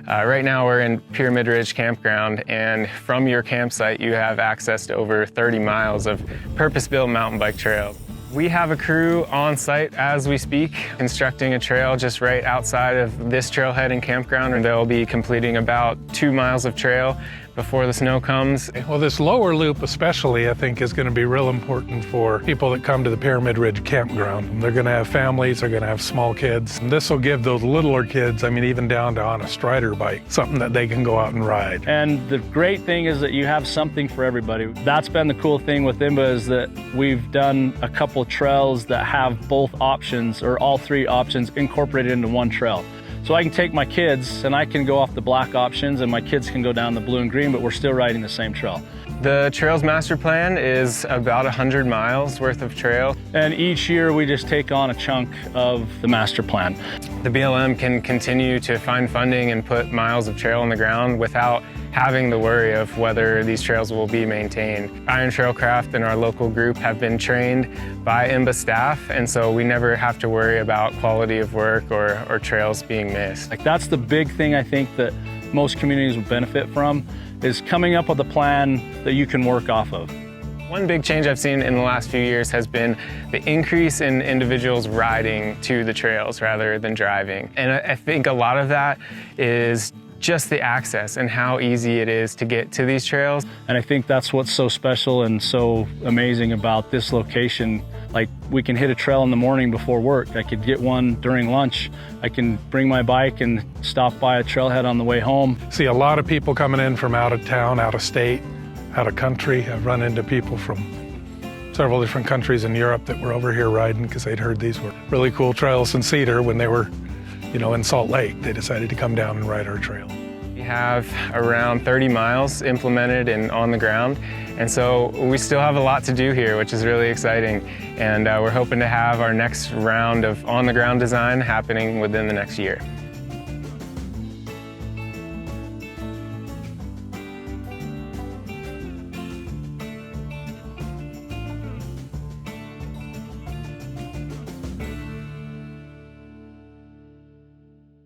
Right now we're in Pyramid Ridge Campground, and from your campsite you have access to over 30 miles of purpose-built mountain bike trail. We have a crew on site as we speak, constructing a trail just right outside of this trailhead and campground, and they'll be completing about 2 miles of trail before the snow comes. Well, this lower loop especially, I think, is going to be real important for people that come to the Pyramid Ridge Campground. They're going to have families, they're going to have small kids. And this will give those littler kids, I mean, even down to on a strider bike, something that they can go out and ride. And the great thing is that you have something for everybody. That's been the cool thing with IMBA, is that we've done a couple trails that have both options, or all three options, incorporated into one trail. So I can take my kids and I can go off the black options, and my kids can go down the blue and green, but we're still riding the same trail. The Trails Master Plan is about 100 miles worth of trail. And each year we just take on a chunk of the master plan. The BLM can continue to find funding and put miles of trail on the ground without having the worry of whether these trails will be maintained. Trailcraft and our local group have been trained by IMBA staff, and so we never have to worry about quality of work or trails being missed. That's the big thing I think that most communities will benefit from, is coming up with a plan that you can work off of. One big change I've seen in the last few years has been the increase in individuals riding to the trails rather than driving. And I think a lot of that is just the access and how easy it is to get to these trails. And I think that's what's so special and so amazing about this location. Like, we can hit a trail in the morning before work. I could get one during lunch. I can bring my bike and stop by a trailhead on the way home. See a lot of people coming in from out of town, out of state, out of country. I've run into people from several different countries in Europe that were over here riding because they'd heard these were really cool trails in Cedar when they were, in Salt Lake. They decided to come down and ride our trail. We have around 30 miles implemented and on the ground, and so we still have a lot to do here, which is really exciting. And we're hoping to have our next round of on-the-ground design happening within the next year.